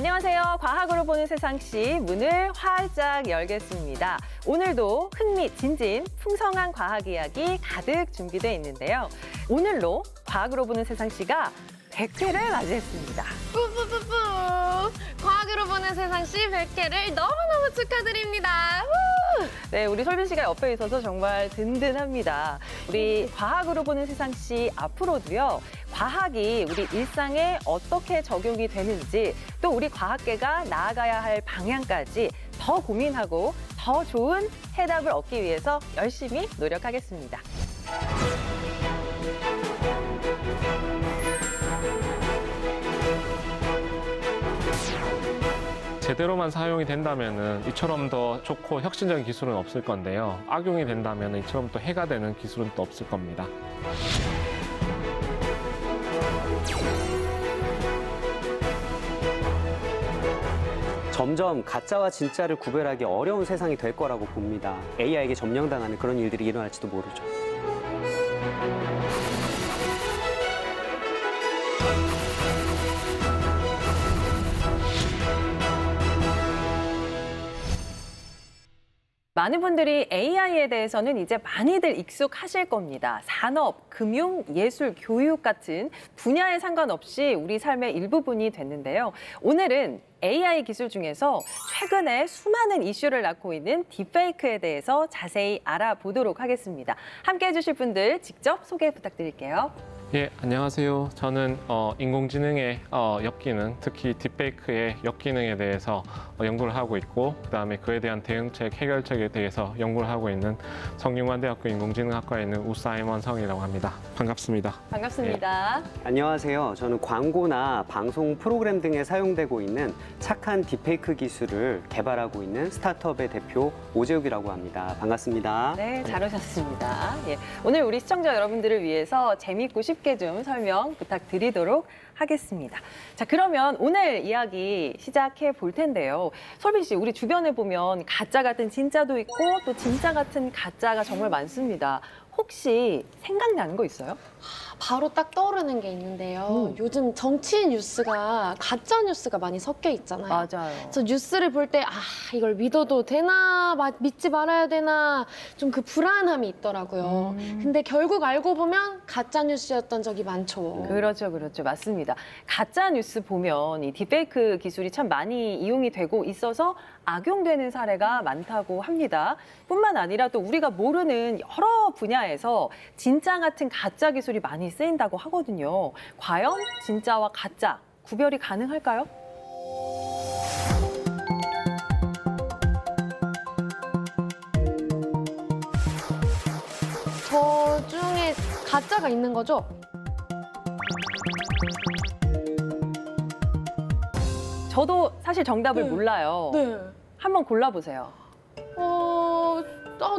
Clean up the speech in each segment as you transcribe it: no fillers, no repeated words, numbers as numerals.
안녕하세요. 과학으로 보는 세상시 문을 활짝 열겠습니다. 오늘도 흥미진진 풍성한 과학 이야기 가득 준비되어 있는데요. 오늘로 과학으로 보는 세상시가 100회를 맞이했습니다. 뿌뿌뿌뿌! 과학으로 보는 세상시 100회를 너무너무 축하드립니다. 우! 네, 우리 솔빈 씨가 옆에 있어서 정말 든든합니다. 우리 과학으로 보는 세상시 앞으로도요. 과학이 우리 일상에 어떻게 적용이 되는지 또 우리 과학계가 나아가야 할 방향까지 더 고민하고 더 좋은 해답을 얻기 위해서 열심히 노력하겠습니다. 제대로만 사용이 된다면 이처럼 더 좋고 혁신적인 기술은 없을 건데요. 악용이 된다면 이처럼 또 해가 되는 기술은 또 없을 겁니다. 점점 가짜와 진짜를 구별하기 어려운 세상이 될 거라고 봅니다. AI에게 점령당하는 그런 일들이 일어날지도 모르죠. 많은 분들이 AI에 대해서는 이제 많이들 익숙하실 겁니다. 산업, 금융, 예술, 교육 같은 분야에 상관없이 우리 삶의 일부분이 됐는데요. 오늘은 AI 기술 중에서 최근에 수많은 이슈를 낳고 있는 딥페이크에 대해서 자세히 알아보도록 하겠습니다. 함께 해주실 분들 직접 소개 부탁드릴게요. 예, 안녕하세요. 저는 인공지능의 역기능, 특히 딥페이크의 역기능에 대해서 연구를 하고 있고 그다음에 그에 대한 대응책, 해결책에 대해서 연구를 하고 있는 성균관대학교 인공지능학과에 있는 우사이먼 성이라고 합니다. 반갑습니다. 반갑습니다. 안녕하세요. 저는 광고나 방송 프로그램 등에 사용되고 있는 착한 딥페이크 기술을 개발하고 있는 스타트업의 대표 오재욱이라고 합니다. 반갑습니다. 네, 잘 오셨습니다. 예, 오늘 우리 시청자 여러분들을 위해서 재미있고 쉽게 좀 설명 부탁드리도록 하겠습니다. 자, 그러면 오늘 이야기 시작해 볼 텐데요. 솔빈 씨, 우리 주변에 보면 가짜 같은 진짜도 있고 또 진짜 같은 가짜가 정말 많습니다. 혹시 생각나는 거 있어요? 바로 딱 떠오르는 게 있는데요. 요즘 정치 뉴스가 가짜 뉴스가 많이 섞여 있잖아요. 맞아요. 그래서 뉴스를 볼 때 이걸 믿어도 되나 믿지 말아야 되나 좀 그 불안함이 있더라고요. 근데 결국 알고 보면 가짜 뉴스였던 적이 많죠. 그렇죠, 그렇죠. 맞습니다. 가짜 뉴스 보면 이 딥페이크 기술이 참 많이 이용이 되고 있어서 악용되는 사례가 많다고 합니다. 뿐만 아니라 또 우리가 모르는 여러 분야에서 진짜 같은 가짜 기술이 많이 쓰인다고 하거든요. 과연 진짜와 가짜 구별이 가능할까요? 저 중에 가짜가 있는 거죠? 저도 사실 정답을 네. 몰라요. 네. 한번 골라보세요.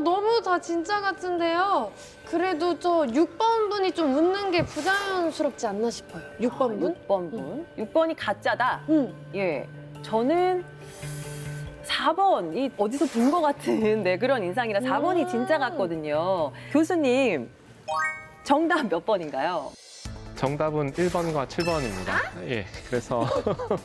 너무 다 진짜 같은데요. 그래도 저 6번 분이 좀 웃는 게 부자연스럽지 않나 싶어요. 6번 분? 6번 분. 6번이 가짜다. 응. 예. 저는 4번이 어디서 본 것 같은 그런 인상이라 4번이 진짜 같거든요. 교수님, 정답 몇 번인가요? 정답은 1번과 7번입니다. 예, 그래서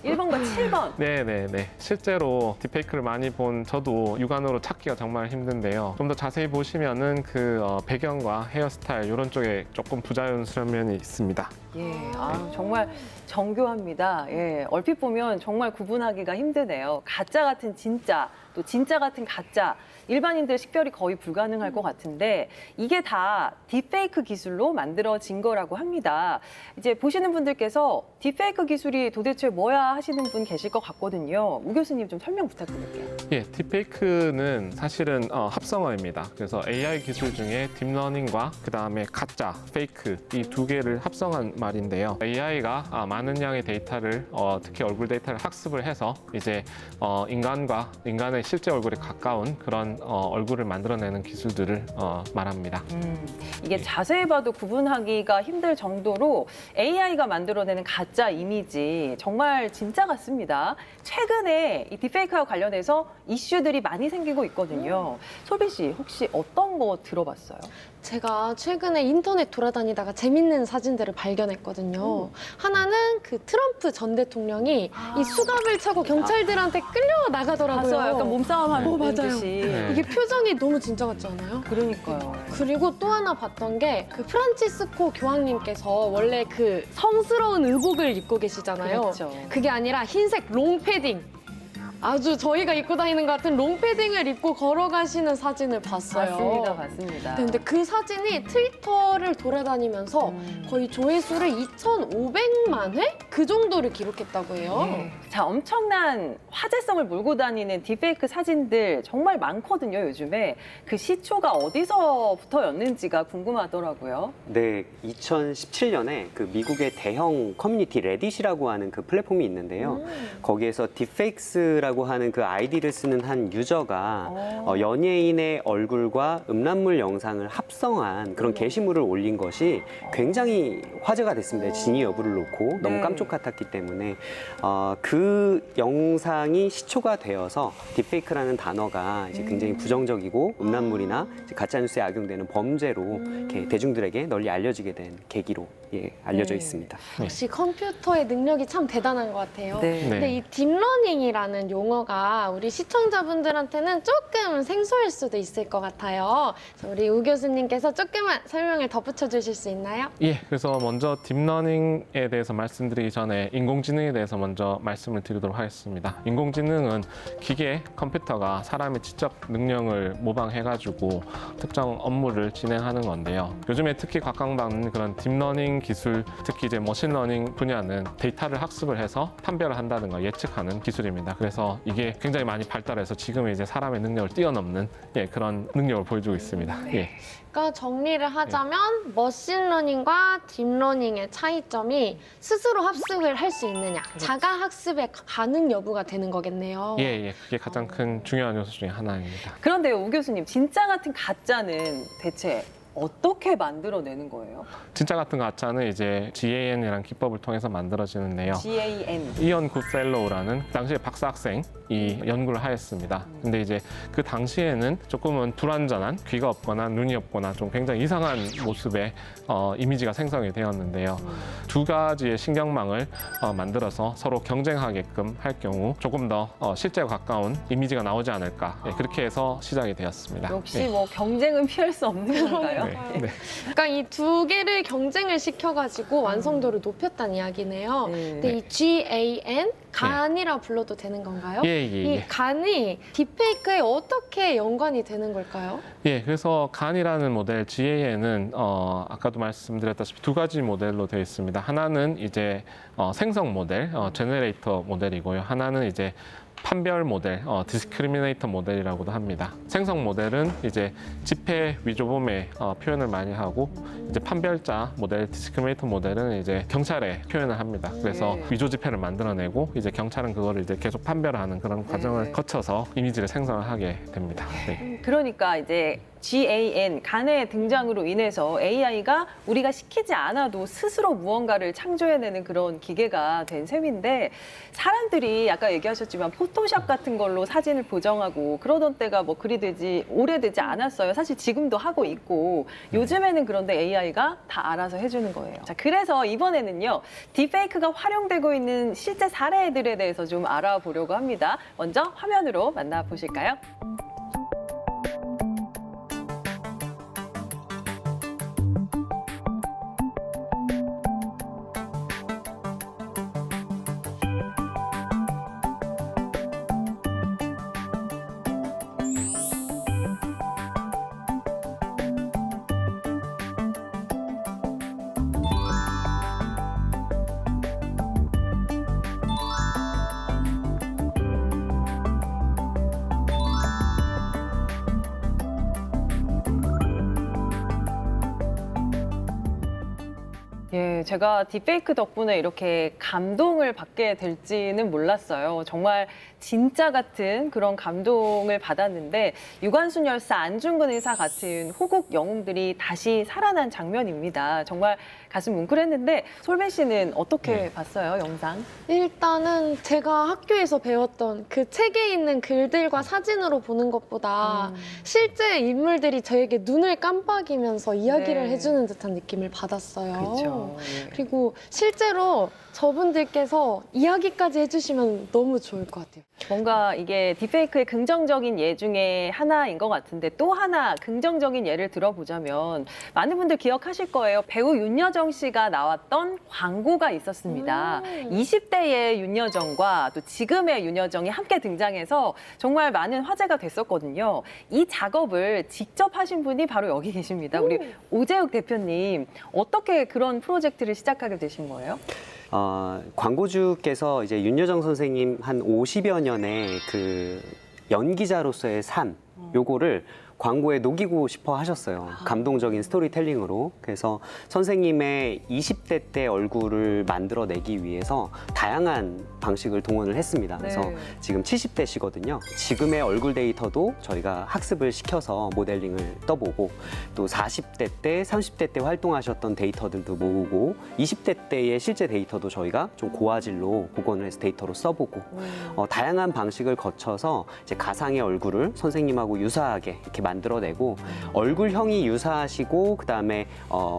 1번과 7번. 네네네. 실제로 딥페이크를 많이 본 저도 육안으로 찾기가 정말 힘든데요. 좀 더 자세히 보시면은 그 배경과 헤어스타일 이런 쪽에 조금 부자연스러운 면이 있습니다. 예, 정말 정교합니다. 예, 얼핏 보면 정말 구분하기가 힘드네요. 가짜 같은 진짜, 또 진짜 같은 가짜. 일반인들 식별이 거의 불가능할 것 같은데 이게 다 딥페이크 기술로 만들어진 거라고 합니다. 이제 보시는 분들께서 딥페이크 기술이 도대체 뭐야 하시는 분 계실 것 같거든요. 우 교수님 좀 설명 부탁드릴게요. 예, 딥페이크는 사실은 합성어입니다. 그래서 AI 기술 중에 딥러닝과 그다음에 가짜, 페이크 이 두 개를 합성한 말인데요. AI가 많은 양의 데이터를 특히 얼굴 데이터를 학습을 해서 이제 인간의 실제 얼굴에 가까운 그런 얼굴을 만들어내는 기술들을 말합니다. 이게 자세히 봐도 구분하기가 힘들 정도로 AI가 만들어내는 가짜 이미지 정말 진짜 같습니다. 최근에 이 딥페이크와 관련해서 이슈들이 많이 생기고 있거든요. 솔빈 씨 혹시 어떤 거 들어봤어요? 제가 최근에 인터넷 돌아다니다가 재밌는 사진들을 발견했거든요. 하나는 그 트럼프 전 대통령이 이 수갑을 차고 경찰들한테 끌려 나가더라고요. 봤어요. 약간 몸싸움 하는 맞아요. 듯이. 네. 이게 표정이 너무 진짜 같지 않아요? 그러니까요. 그리고 또 하나 봤던 게 그 프란치스코 교황님께서 원래 그 성스러운 의복을 입고 계시잖아요. 그렇죠. 그게 아니라 흰색 롱패딩. 아주 저희가 입고 다니는 것 같은 롱패딩을 입고 걸어가시는 사진을 봤어요. 봤습니다. 네, 근데 그 사진이 트위터를 돌아다니면서 거의 조회수를 2,500만 회? 그 정도를 기록했다고 해요. 네. 자, 엄청난 화제성을 몰고 다니는 딥페이크 사진들 정말 많거든요, 요즘에. 그 시초가 어디서부터였는지가 궁금하더라고요. 네, 2017년에 그 미국의 대형 커뮤니티 레딧이라고 하는 그 플랫폼이 있는데요. 거기에서 딥페이크스라고 하는 그 아이디를 쓰는 한 유저가 연예인의 얼굴과 음란물 영상을 합성한 그런 게시물을 올린 것이 굉장히 화제가 됐습니다. 진위 여부를 놓고 너무 네. 깜짝 같았기 때문에 그 영상이 시초가 되어서 딥페이크라는 단어가 이제 굉장히 부정적이고 음란물이나 이제 가짜뉴스에 악용되는 범죄로 이렇게 대중들에게 널리 알려지게 된 계기로 알려져 네. 있습니다. 역시 컴퓨터의 능력이 참 대단한 것 같아요. 네. 근데 이 딥러닝이라는 용어가 우리 시청자분들한테는 조금 생소할 수도 있을 것 같아요. 그래서 우리 우 교수님께서 조금만 설명을 덧붙여 주실 수 있나요? 예, 그래서 먼저 딥러닝에 대해서 말씀드리기 전에 인공지능에 대해서 먼저 말씀을 드리도록 하겠습니다. 인공지능은 기계, 컴퓨터가 사람의 지적 능력을 모방해가지고 특정 업무를 진행하는 건데요. 요즘에 특히 각광받는 그런 딥러닝 기술, 특히 이제 머신러닝 분야는 데이터를 학습을 해서 판별을 한다든가 예측하는 기술입니다. 그래서 이게 굉장히 많이 발달해서 지금 이제 사람의 능력을 뛰어넘는 그런 능력을 보여주고 있습니다. 예. 그러니까 정리를 하자면 머신러닝과 딥러닝의 차이점이 스스로 학습을 할 수 있느냐, 자가 학습의 가능 여부가 되는 거겠네요. 예, 그게 가장 큰 중요한 요소 중에 하나입니다. 그런데요, 우 교수님, 진짜 같은 가짜는 대체 어떻게 만들어내는 거예요? 진짜 같은 가짜는 이제 GAN이라는 기법을 통해서 만들어지는데요. GAN. 이언 굿펠로우라는 당시에 박사 학생이 연구를 하였습니다. 근데 이제 그 당시에는 조금은 불완전한 귀가 없거나 눈이 없거나 좀 굉장히 이상한 모습의 이미지가 생성이 되었는데요. 두 가지의 신경망을 만들어서 서로 경쟁하게끔 할 경우 조금 더 실제와 가까운 이미지가 나오지 않을까 그렇게 해서 시작이 되었습니다. 역시 뭐 경쟁은 피할 수 없는 건가요? 네. 그러니까 이 두 개를 경쟁을 시켜가지고 완성도를 높였다는 이야기네요. 네. 근데 이 GAN, 간이라 불러도 되는 건가요? 이 간이 딥페이크에 어떻게 연관이 되는 걸까요? 예, 그래서 간이라는 모델 GAN은 아까도 말씀드렸다시피 두 가지 모델로 되어 있습니다. 하나는 이제 생성 모델, 제너레이터 모델이고요. 하나는 이제 판별 모델, 디스크리미네이터 모델이라고도 합니다. 생성 모델은 이제 집회 위조범의 표현을 많이 하고 이제 판별자 모델, 디스크리미네이터 모델은 이제 경찰에 표현을 합니다. 그래서 네. 위조 지폐를 만들어내고 이제 경찰은 그거를 이제 계속 판별하는 그런 과정을 네. 거쳐서 이미지를 생성을 하게 됩니다. 네. 그러니까 이제 GAN, 간의 등장으로 인해서 AI가 우리가 시키지 않아도 스스로 무언가를 창조해내는 그런 기계가 된 셈인데 사람들이 아까 얘기하셨지만 포토샵 같은 걸로 사진을 보정하고 그러던 때가 뭐 그리 오래되지 않았어요. 사실 지금도 하고 있고 요즘에는 그런데 AI가 다 알아서 해주는 거예요. 자, 그래서 이번에는요. 딥페이크가 활용되고 있는 실제 사례들에 대해서 좀 알아보려고 합니다. 먼저 화면으로 만나보실까요? 예, 네, 제가 딥페이크 덕분에 이렇게 감동을 받게 될지는 몰랐어요. 정말 진짜 같은 그런 감동을 받았는데 유관순 열사, 안중근 의사 같은 호국 영웅들이 다시 살아난 장면입니다. 정말 가슴 뭉클했는데 솔배 씨는 어떻게 봤어요, 영상? 일단은 제가 학교에서 배웠던 그 책에 있는 글들과 사진으로 보는 것보다 실제 인물들이 저에게 눈을 깜빡이면서 이야기를 네. 해주는 듯한 느낌을 받았어요. 그렇죠. 그리고 실제로 저분들께서 이야기까지 해주시면 너무 좋을 것 같아요. 뭔가 이게 딥페이크의 긍정적인 예 중에 하나인 것 같은데 또 하나 긍정적인 예를 들어보자면 많은 분들 기억하실 거예요. 배우 윤여정 씨가 나왔던 광고가 있었습니다. 20대의 윤여정과 또 지금의 윤여정이 함께 등장해서 정말 많은 화제가 됐었거든요. 이 작업을 직접 하신 분이 바로 여기 계십니다. 우리 오재욱 대표님, 어떻게 그런 프로젝트를 시작하게 되신 거예요? 광고주께서 이제 윤여정 선생님 한 50여 년의 그 연기자로서의 삶, 요거를 광고에 녹이고 싶어 하셨어요. 감동적인 스토리텔링으로. 그래서 선생님의 20대 때 얼굴을 만들어내기 위해서 다양한 방식을 동원을 했습니다. 그래서 네. 지금 70대시거든요. 지금의 얼굴 데이터도 저희가 학습을 시켜서 모델링을 떠보고 또 40대 때, 30대 때 활동하셨던 데이터들도 모으고 20대 때의 실제 데이터도 저희가 좀 고화질로 복원을 해서 데이터로 써보고 다양한 방식을 거쳐서 이제 가상의 얼굴을 선생님하고 유사하게 이렇게 만들어내고 얼굴형이 유사하시고 그다음에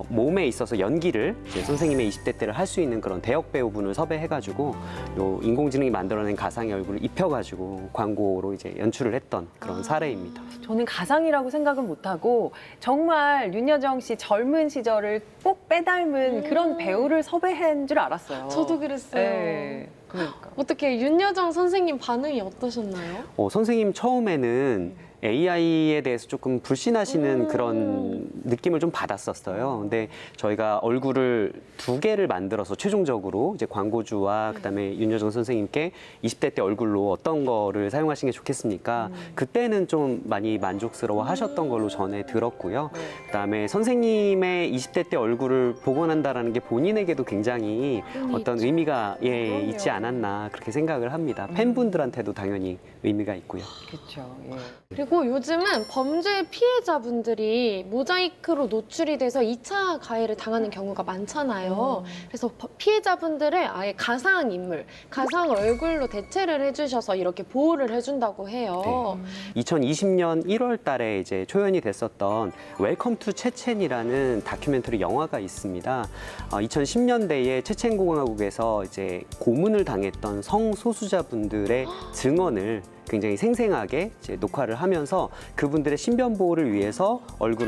몸에 있어서 연기를 이제 선생님의 20대 때를 할 수 있는 그런 대역 배우분을 섭외해가지고 요 인공지능이 만들어낸 가상의 얼굴을 입혀가지고 광고로 이제 연출을 했던 그런 사례입니다. 저는 가상이라고 생각은 못하고 정말 윤여정 씨 젊은 시절을 꼭 빼닮은 그런 배우를 섭외한 줄 알았어요. 저도 그랬어요. 네, 그러니까. 어떻게 윤여정 선생님 반응이 어떠셨나요? 선생님 처음에는 AI에 대해서 조금 불신하시는 그런 느낌을 좀 받았었어요. 근데 저희가 얼굴을 2개를 만들어서 최종적으로 이제 광고주와 그다음에 윤여정 선생님께 20대 때 얼굴로 어떤 거를 사용하시는 게 좋겠습니까? 그때는 좀 많이 만족스러워 하셨던 걸로 전해 들었고요. 그다음에 선생님의 20대 때 얼굴을 복원한다라는 게 본인에게도 굉장히 어떤 의미가 있지 않았나 그렇게 생각을 합니다. 팬분들한테도 당연히 의미가 있고요. 그렇죠. 예. 그리고 요즘은 범죄 피해자분들이 모자이크로 노출이 돼서 2차 가해를 당하는 경우가 많잖아요. 그래서 피해자분들을 아예 가상 인물, 가상 얼굴로 대체를 해주셔서 이렇게 보호를 해준다고 해요. 2020년 1월 달에 이제 초연이 됐었던 웰컴 투 체첸이라는 다큐멘터리 영화가 있습니다. 2010년대에 체첸 공화국에서 이제 고문을 당했던 성소수자분들의 증언을 굉장히 생생하게 이제 녹화를 하면서 그분들의 신변 보호를 위해서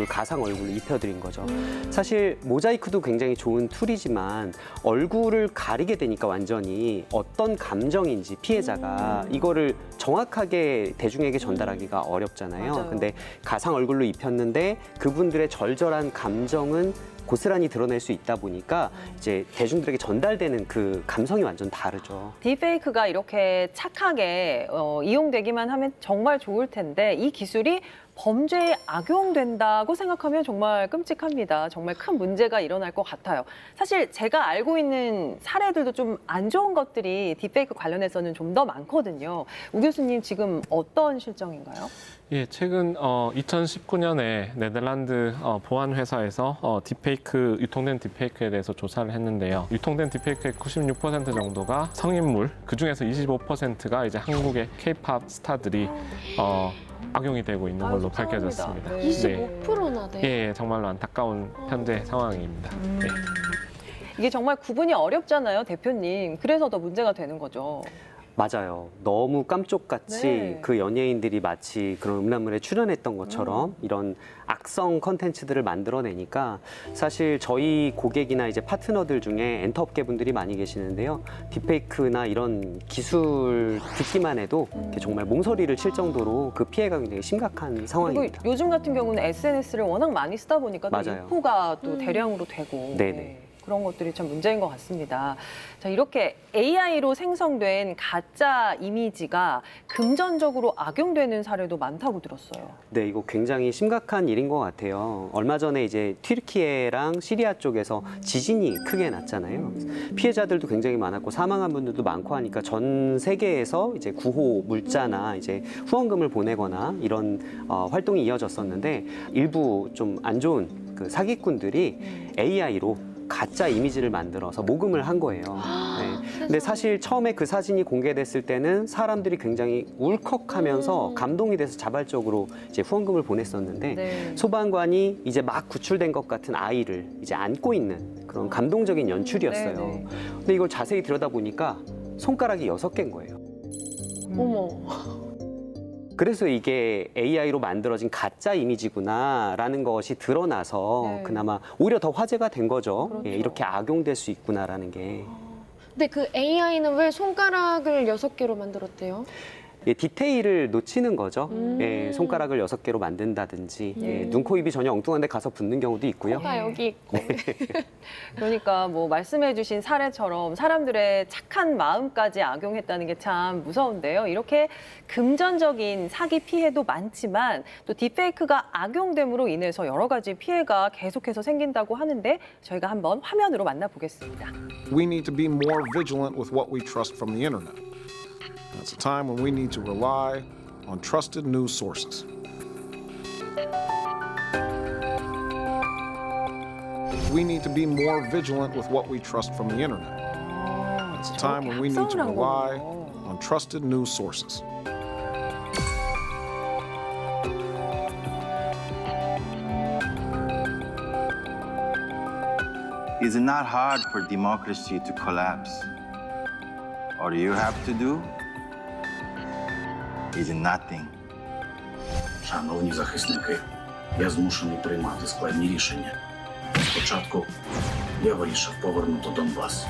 가상 얼굴을 입혀드린 거죠. 사실 모자이크도 굉장히 좋은 툴이지만 얼굴을 가리게 되니까 완전히 어떤 감정인지 피해자가 이거를 정확하게 대중에게 전달하기가 어렵잖아요. 맞아요. 근데 가상 얼굴로 입혔는데 그분들의 절절한 감정은 고스란히 드러낼 수 있다 보니까 이제 대중들에게 전달되는 그 감성이 완전 다르죠. 딥페이크가 이렇게 착하게 이용되기만 하면 정말 좋을 텐데 이 기술이 범죄에 악용된다고 생각하면 정말 끔찍합니다. 정말 큰 문제가 일어날 것 같아요. 사실 제가 알고 있는 사례들도 좀 안 좋은 것들이 딥페이크 관련해서는 좀 더 많거든요. 우 교수님 지금 어떤 실정인가요? 예, 최근 2019년에 네덜란드 보안 회사에서 유통된 딥페이크에 대해서 조사를 했는데요. 유통된 딥페이크의 96% 정도가 성인물, 그 중에서 25%가 이제 한국의 K-팝 스타들이 악용이 되고 있는 걸로 속상합니다. 밝혀졌습니다. 네. 25%나 돼요. 예, 정말로 안타까운 현재 상황입니다. 네. 이게 정말 구분이 어렵잖아요, 대표님. 그래서 더 문제가 되는 거죠. 맞아요. 너무 깜쪽같이 네. 그 연예인들이 마치 그런 음란물에 출연했던 것처럼 이런 악성 컨텐츠들을 만들어내니까 사실 저희 고객이나 이제 파트너들 중에 엔터업계 분들이 많이 계시는데요. 딥페이크나 이런 기술 듣기만 해도 이렇게 정말 몸서리를 칠 정도로 그 피해가 굉장히 심각한 그리고 상황입니다. 요즘 같은 경우는 SNS를 워낙 많이 쓰다 보니까 또 맞아요. 유포가 또 대량으로 되고. 네네. 그런 것들이 참 문제인 것 같습니다. 자, 이렇게 AI로 생성된 가짜 이미지가 금전적으로 악용되는 사례도 많다고 들었어요. 네, 이거 굉장히 심각한 일인 것 같아요. 얼마 전에 이제 튀르키예랑 시리아 쪽에서 지진이 크게 났잖아요. 피해자들도 굉장히 많았고 사망한 분들도 많고 하니까 전 세계에서 이제 구호 물자나 이제 후원금을 보내거나 이런 활동이 이어졌었는데 일부 좀 안 좋은 그 사기꾼들이 AI로 가짜 이미지를 만들어서 모금을 한 거예요. 네. 근데 사실 처음에 그 사진이 공개됐을 때는 사람들이 굉장히 울컥하면서 감동이 돼서 자발적으로 이제 후원금을 보냈었는데 네. 소방관이 이제 막 구출된 것 같은 아이를 이제 안고 있는 그런 감동적인 연출이었어요. 네, 네. 근데 이걸 자세히 들여다보니까 손가락이 6개인 거예요. 어머. 그래서 이게 AI로 만들어진 가짜 이미지구나라는 것이 드러나서 네. 그나마 오히려 더 화제가 된 거죠. 그렇죠. 예, 이렇게 악용될 수 있구나라는 게. 근데 그 AI는 왜 손가락을 6개로 만들었대요? 예, 디테일을 놓치는 거죠. 음. 예, 손가락을 6개로 만든다든지 예. 예, 눈, 코, 입이 전혀 엉뚱한 데 가서 붙는 경우도 있고요. 코가 여기 있고. 그러니까 뭐 말씀해주신 사례처럼 사람들의 착한 마음까지 악용했다는 게 참 무서운데요. 이렇게 금전적인 사기 피해도 많지만 또 딥페이크가 악용됨으로 인해서 여러 가지 피해가 계속해서 생긴다고 하는데 저희가 한번 화면으로 만나보겠습니다. We need to be more vigilant with what we trust from the internet. It's a time when we need to rely on trusted news sources. We need to be more vigilant with what we trust from the internet. It's a time when we need to 합성을 한 rely 거군요. on trusted news sources. Is it not hard for democracy to collapse? All you have to do is nothing. Шановні захисники, я змушений приймати складні рішення. Спочатку я вирішив повернути Донбас.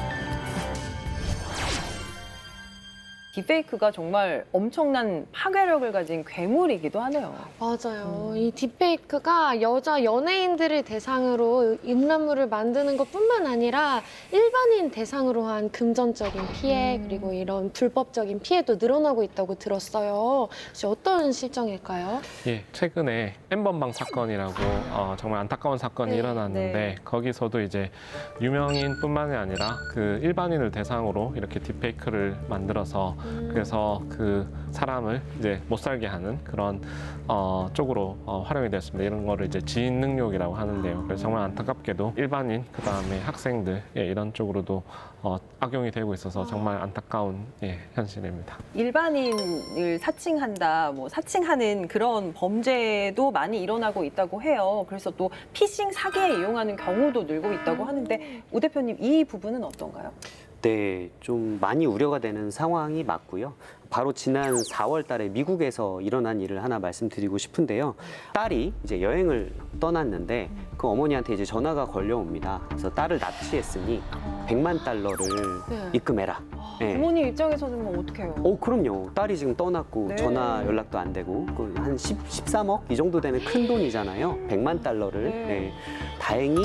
딥페이크가 정말 엄청난 파괴력을 가진 괴물이기도 하네요. 맞아요. 이 딥페이크가 여자 연예인들을 대상으로 음란물을 만드는 것뿐만 아니라 일반인 대상으로 한 금전적인 피해 그리고 이런 불법적인 피해도 늘어나고 있다고 들었어요. 혹시 어떤 실정일까요? 예, 최근에 N번방 사건이라고 정말 안타까운 사건이 네, 일어났는데 네. 거기서도 이제 유명인뿐만이 아니라 그 일반인을 대상으로 이렇게 딥페이크를 만들어서 그래서 그 사람을 이제 못 살게 하는 그런 쪽으로 활용이 되었습니다. 이런 거를 이제 지인 능욕이라고 하는데요. 그래서 정말 안타깝게도 일반인 그다음에 학생들 이런 쪽으로도 악용이 되고 있어서 정말 안타까운 현실입니다. 일반인을 사칭한다, 뭐 사칭하는 그런 범죄도 많이 일어나고 있다고 해요. 그래서 또 피싱 사기에 이용하는 경우도 늘고 있다고 하는데 우 대표님 이 부분은 어떤가요? 네, 좀 많이 우려가 되는 상황이 맞고요. 바로 지난 4월 달에 미국에서 일어난 일을 하나 말씀드리고 싶은데요. 딸이 이제 여행을 떠났는데 그 어머니한테 이제 전화가 걸려옵니다. 그래서 딸을 납치했으니 100만 달러를 네. 입금해라. 네. 부모님 입장에서는 뭐 어떡해요? 그럼요. 딸이 지금 떠났고 네. 전화 연락도 안 되고 한 13억 이 정도 되는 큰 돈이잖아요. 100만 달러를. 네. 네. 다행히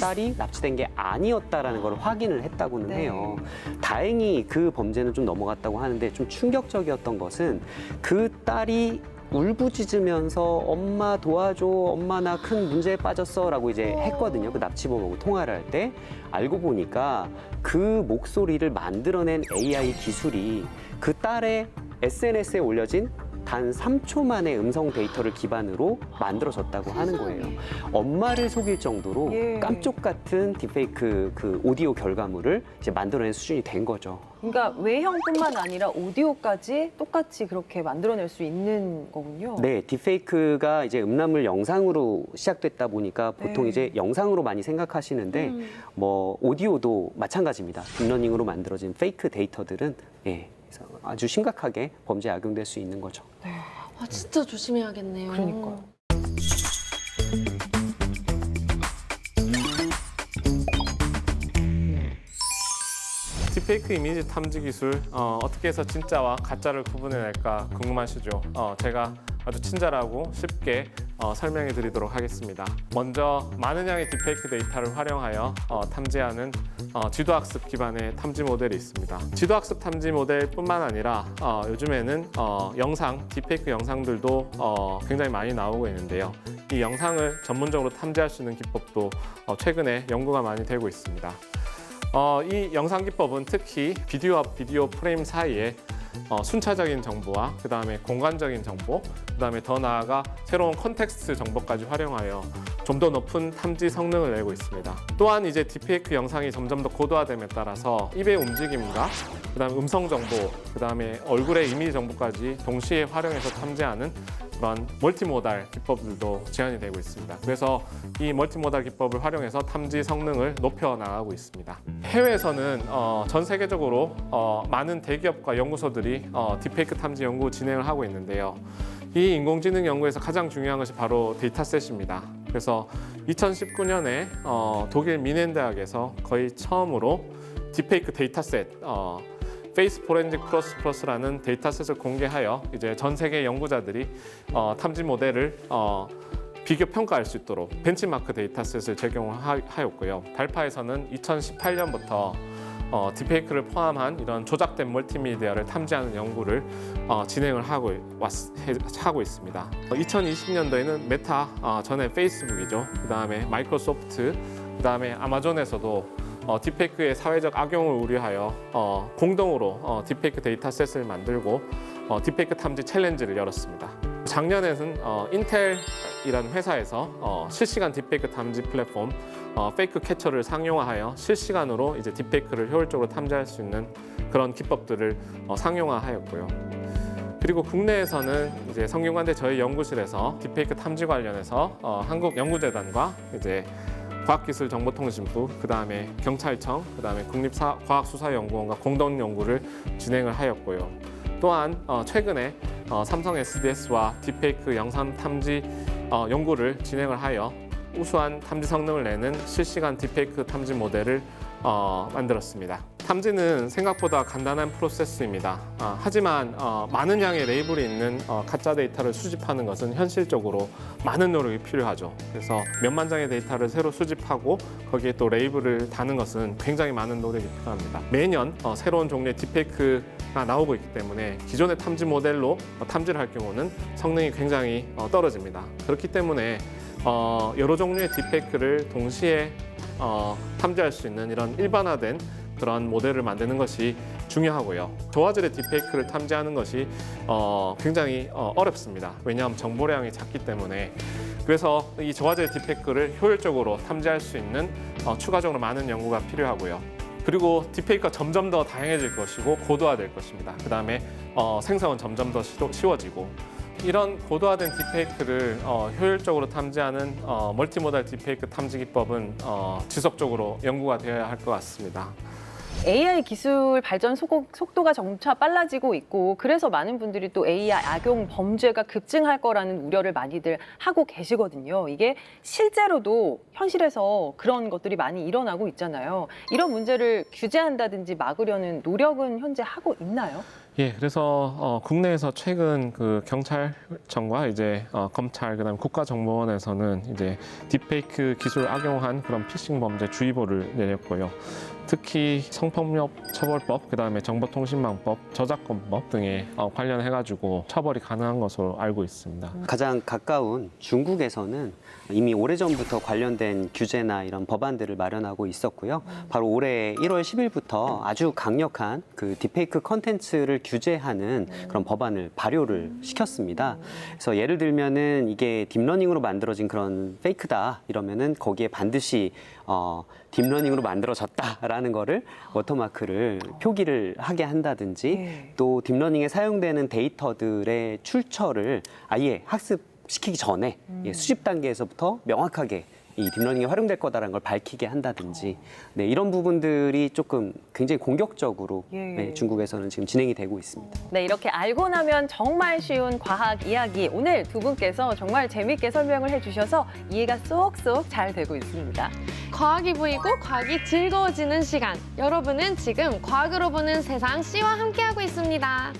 딸이 납치된 게 아니었다라는 걸 확인을 했다고는 네. 해요. 다행히 그 범죄는 좀 넘어갔다고 하는데 좀 충격적이었던 것은 그 딸이 울부짖으면서 엄마 도와줘, 엄마 나 큰 문제에 빠졌어라고 이제 했거든요. 그 납치범하고 통화를 할 때 알고 보니까 그 목소리를 만들어낸 AI 기술이 그 딸의 SNS에 올려진 단 3초 만의 음성 데이터를 기반으로 만들어졌다고 하는 거예요. 엄마를 속일 정도로 예. 깜쪽 같은 딥페이크 그 오디오 결과물을 이제 만들어낸 수준이 된 거죠. 그러니까 외형뿐만 아니라 오디오까지 똑같이 그렇게 만들어낼 수 있는 거군요. 네, 딥페이크가 이제 음란물 영상으로 시작됐다 보니까 보통 네. 이제 영상으로 많이 생각하시는데 뭐 오디오도 마찬가지입니다. 딥러닝으로 만들어진 페이크 데이터들은 그래서 아주 심각하게 범죄에 악용될 수 있는 거죠. 아, 진짜 조심해야겠네요. 그러니까요. 딥페이크 이미지 탐지 기술 어떻게 해서 진짜와 가짜를 구분해낼까 궁금하시죠? 제가 아주 친절하고 쉽게 설명해 드리도록 하겠습니다. 먼저 많은 양의 딥페이크 데이터를 활용하여 탐지하는 지도학습 기반의 탐지 모델이 있습니다. 지도학습 탐지 모델뿐만 아니라 요즘에는 영상, 딥페이크 영상들도 굉장히 많이 나오고 있는데요. 이 영상을 전문적으로 탐지할 수 있는 기법도 최근에 연구가 많이 되고 있습니다. 이 영상 기법은 특히 비디오와 비디오 프레임 사이에 순차적인 정보와 그 다음에 공간적인 정보, 그 다음에 더 나아가 새로운 컨텍스트 정보까지 활용하여 좀 더 높은 탐지 성능을 내고 있습니다. 또한 이제 딥페이크 영상이 점점 더 고도화됨에 따라서 입의 움직임과 그 다음에 음성 정보, 그 다음에 얼굴의 이미지 정보까지 동시에 활용해서 탐지하는 그런 멀티모달 기법들도 제한이 되고 있습니다. 그래서 이 멀티모달 기법을 활용해서 탐지 성능을 높여 나가고 있습니다. 해외에서는 전 세계적으로 많은 대기업과 연구소들이 딥페이크 탐지 연구 진행을 하고 있는데요. 이 인공지능 연구에서 가장 중요한 것이 바로 데이터셋입니다. 그래서 2019년에 독일 미넨 대학에서 거의 처음으로 딥페이크 데이터셋 페이스 포렌식 플러스라는 데이터셋을 공개하여 이제 전 세계 연구자들이 탐지 모델을 비교 평가할 수 있도록 벤치마크 데이터셋을 제공하였고요. 달파에서는 2018년부터 딥페이크를 포함한 이런 조작된 멀티미디어를 탐지하는 연구를 진행을 하고 있습니다. 2020년도에는 메타, 전에 페이스북이죠. 그 다음에 마이크로소프트, 그 다음에 아마존에서도 딥페이크의 사회적 악용을 우려하여 공동으로 딥페이크 데이터셋을 만들고 딥페이크 탐지 챌린지를 열었습니다. 작년에는 인텔이라는 회사에서 실시간 딥페이크 탐지 플랫폼 페이크 캐처를 상용화하여 실시간으로 이제 딥페이크를 효율적으로 탐지할 수 있는 그런 기법들을 상용화하였고요. 그리고 국내에서는 이제 성균관대 저희 연구실에서 딥페이크 탐지 관련해서 한국연구재단과 이제 과학기술정보통신부, 그 다음에 경찰청, 그 다음에 국립과학수사연구원과 공동 연구를 진행을 하였고요. 또한 최근에 삼성 SDS와 딥페이크 영상 탐지 연구를 진행을 하여 우수한 탐지 성능을 내는 실시간 딥페이크 탐지 모델을 만들었습니다. 탐지는 생각보다 간단한 프로세스입니다. 하지만 많은 양의 레이블이 있는 가짜 데이터를 수집하는 것은 현실적으로 많은 노력이 필요하죠. 그래서 몇만 장의 데이터를 새로 수집하고 거기에 또 레이블을 다는 것은 굉장히 많은 노력이 필요합니다. 매년 새로운 종류의 딥페이크가 나오고 있기 때문에 기존의 탐지 모델로 탐지를 할 경우는 성능이 굉장히 떨어집니다. 그렇기 때문에 여러 종류의 딥페이크를 동시에 탐지할 수 있는 이런 일반화된 그런 모델을 만드는 것이 중요하고요. 저화질의 딥페이크를 탐지하는 것이 굉장히 어렵습니다. 왜냐하면 정보량이 작기 때문에. 그래서 이 저화질 딥페이크를 효율적으로 탐지할 수 있는 추가적으로 많은 연구가 필요하고요. 그리고 딥페이크가 점점 더 다양해질 것이고 고도화될 것입니다. 그 다음에 생성은 점점 더 쉬워지고 이런 고도화된 딥페이크를 효율적으로 탐지하는 멀티모달 딥페이크 탐지 기법은 지속적으로 연구가 되어야 할 것 같습니다. AI 기술 발전 속도가 점차 빨라지고 있고 그래서 많은 분들이 또 AI 악용 범죄가 급증할 거라는 우려를 많이들 하고 계시거든요. 이게 실제로도 현실에서 그런 것들이 많이 일어나고 있잖아요. 이런 문제를 규제한다든지 막으려는 노력은 현재 하고 있나요? 예, 그래서 국내에서 최근 그 경찰청과 이제 검찰 그다음 국가정보원에서는 이제 딥페이크 기술 악용한 그런 피싱 범죄 주의보를 내렸고요. 특히 성폭력 처벌법, 그다음에 정보통신망법, 저작권법 등에 관련해가지고 처벌이 가능한 것으로 알고 있습니다. 가장 가까운 중국에서는 이미 오래전부터 관련된 규제나 이런 법안들을 마련하고 있었고요. 바로 올해 1월 10일부터 아주 강력한 그 딥페이크 컨텐츠를 규제하는 그런 법안을 발효를 시켰습니다. 그래서 예를 들면은 이게 딥러닝으로 만들어진 그런 페이크다 이러면은 거기에 반드시 딥러닝으로 만들어졌다라는 거를 워터마크를 표기를 하게 한다든지 또 딥러닝에 사용되는 데이터들의 출처를 아예 학습시키기 전에 수집 단계에서부터 명확하게 이 딥러닝이 활용될 거다라는 걸 밝히게 한다든지 네, 이런 부분들이 조금 굉장히 공격적으로 네, 중국에서는 지금 진행이 되고 있습니다. 네, 이렇게 알고 나면 정말 쉬운 과학 이야기 오늘 두 분께서 정말 재밌게 설명을 해주셔서 이해가 쏙쏙 잘 되고 있습니다. 과학이 보이고 과학이 즐거워지는 시간. 여러분은 지금 과학으로 보는 세상 C와 함께하고 있습니다.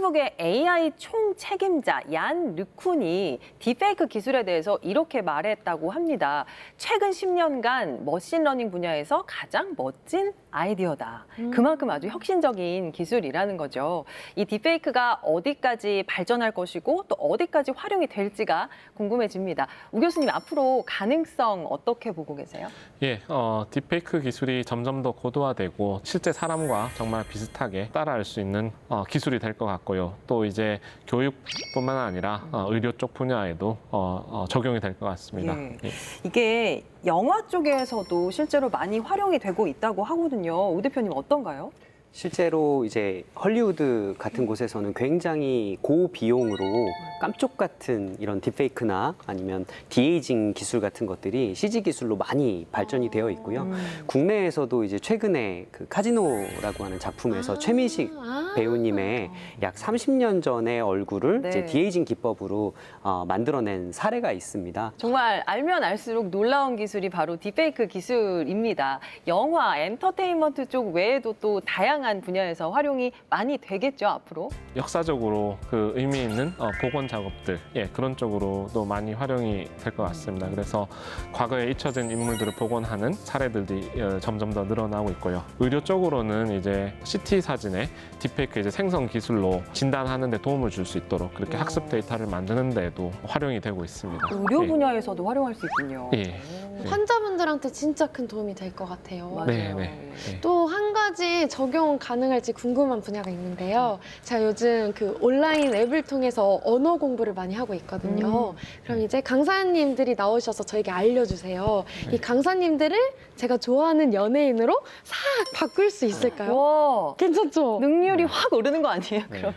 페이스북의 AI 총 책임자 얀 르쿤이 딥페이크 기술에 대해서 이렇게 말했다고 합니다. 최근 10년간 머신러닝 분야에서 가장 멋진 아이디어다. 그만큼 아주 혁신적인 기술이라는 거죠. 이 딥페이크가 어디까지 발전할 것이고 또 어디까지 활용이 될지가 궁금해집니다. 우 교수님, 앞으로 가능성 어떻게 보고 계세요? 예, 딥페이크 기술이 점점 더 고도화되고 실제 사람과 정말 비슷하게 따라할 수 있는 기술이 될 것 같고요. 또 이제 교육뿐만 아니라 의료 쪽 분야에도 적용이 될 것 같습니다. 예. 예. 이게 영화 쪽에서도 실제로 많이 활용이 되고 있다고 하거든요. 우 대표님 어떤가요? 실제로 이제 헐리우드 같은 곳에서는 굉장히 고비용으로 깜쪽 같은 이런 딥페이크나 아니면 디에이징 기술 같은 것들이 CG 기술로 많이 발전이 되어 있고요. 국내에서도 이제 최근에 그 카지노라고 하는 작품에서 최민식 배우님의 약 30년 전의 얼굴을 네. 이제 디에이징 기법으로 만들어낸 사례가 있습니다. 정말 알면 알수록 놀라운 기술이 바로 딥페이크 기술입니다. 영화, 엔터테인먼트 쪽 외에도 또 다양한 분야에서 활용이 많이 되겠죠, 앞으로? 역사적으로 그 의미 있는 복원 작업들, 예, 그런 쪽으로도 많이 활용이 될 것 같습니다. 그래서 과거에 잊혀진 인물들을 복원하는 사례들이 점점 더 늘어나고 있고요. 의료 쪽으로는 이제 CT 사진에 딥페이크 이제 생성 기술로 진단하는 데 도움을 줄 수 있도록 그렇게 학습 데이터를 만드는 데도 활용이 되고 있습니다. 의료 예. 분야에서도 활용할 수 있군요. 예. 환자분들한테 진짜 큰 도움이 될 것 같아요. 맞아요. 네, 네. 예. 또 한 가지 적용 가능할지 궁금한 분야가 있는데요. 제가 요즘 그 온라인 앱을 통해서 언어 공부를 많이 하고 있거든요. 그럼 이제 강사님들이 나오셔서 저에게 알려주세요. 이 강사님들을 제가 좋아하는 연예인으로 싹 바꿀 수 있을까요? 와, 괜찮죠? 능률이 확 오르는 거 아니에요, 네. 그러면?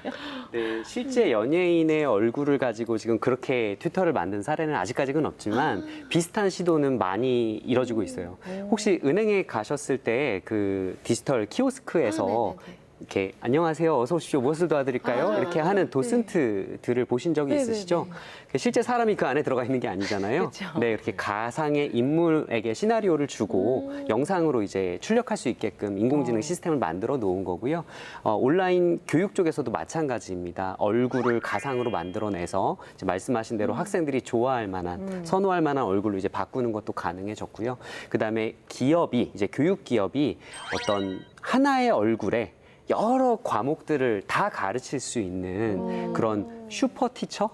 네, 실제 연예인의 얼굴을 가지고 지금 그렇게 튜터를 만든 사례는 아직까지는 없지만 비슷한 시도는 많이 이뤄지고 있어요. 혹시 은행에 가셨을 때 그 디지털 키오스크에서 네네네. 이렇게 안녕하세요, 어서 오십시오, 무엇을 도와드릴까요? 아, 이렇게 하는 도슨트들을 보신 적이 네네네. 있으시죠? 실제 사람이 그 안에 들어가 있는 게 아니잖아요. 그쵸. 네, 이렇게 가상의 인물에게 시나리오를 주고 영상으로 이제 출력할 수 있게끔 인공지능 시스템을 만들어 놓은 거고요. 온라인 교육 쪽에서도 마찬가지입니다. 얼굴을 가상으로 만들어내서 이제 말씀하신 대로 학생들이 좋아할 만한, 선호할 만한 얼굴로 이제 바꾸는 것도 가능해졌고요. 그다음에 기업이, 이제 교육 기업이 어떤 하나의 얼굴에 여러 과목들을 다 가르칠 수 있는 그런 슈퍼 티처?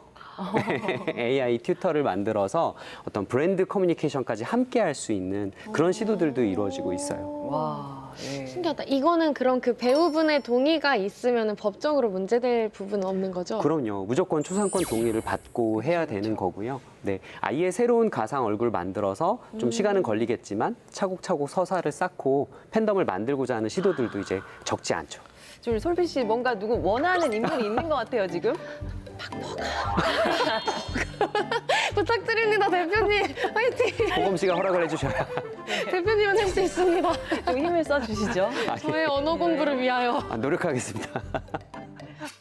AI 튜터를 만들어서 어떤 브랜드 커뮤니케이션까지 함께 할 수 있는 그런 시도들도 이루어지고 있어요. 와, 예. 신기하다. 이거는 그럼 그 배우분의 동의가 있으면 법적으로 문제될 부분은 없는 거죠? 그럼요. 무조건 초상권 동의를 받고 해야 되는 거고요. 네, 아예 새로운 가상 얼굴 만들어서 좀 시간은 걸리겠지만 차곡차곡 서사를 쌓고 팬덤을 만들고자 하는 시도들도 이제 적지 않죠. 지금 솔비 씨 뭔가 누구 원하는 인물이 있는 것 같아요, 지금? 부탁드립니다, 대표님. 화이팅! 보검 씨가 허락을 해주셔야. 대표님은 할 수 있습니다. 좀 힘을 써주시죠. 저의 언어 공부를 위하여. 노력하겠습니다.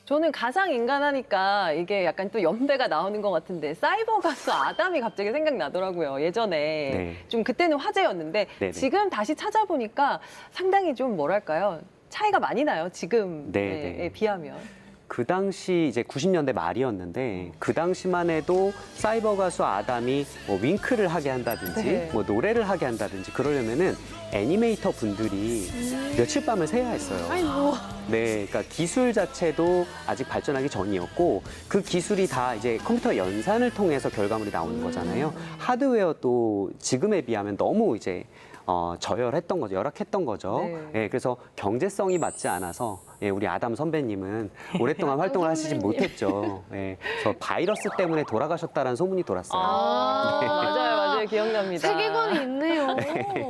저는 가상 인간 하니까 이게 약간 또 연배가 나오는 것 같은데 사이버 가수 아담이 갑자기 생각나더라고요. 예전에 네. 좀 그때는 화제였는데 네네. 지금 다시 찾아보니까 상당히 좀 뭐랄까요? 차이가 많이 나요. 지금에 네네. 비하면. 그 당시 이제 90년대 말이었는데 그 당시만 해도 사이버 가수 아담이 뭐 윙크를 하게 한다든지 네. 뭐 노래를 하게 한다든지 그러려면은 애니메이터 분들이 며칠 밤을 새야 했어요. 아이고. 네, 그러니까 기술 자체도 아직 발전하기 전이었고 그 기술이 다 이제 컴퓨터 연산을 통해서 결과물이 나오는 거잖아요. 하드웨어도 지금에 비하면 너무 이제 저열했던 거죠, 열악했던 거죠. 네. 예, 그래서 경제성이 맞지 않아서 예, 우리 아담 선배님은 오랫동안 활동을 하시지 못했죠. 예, 그래서 바이러스 때문에 돌아가셨다라는 소문이 돌았어요. 맞아요. 기억납니다. 세계관이 있네요.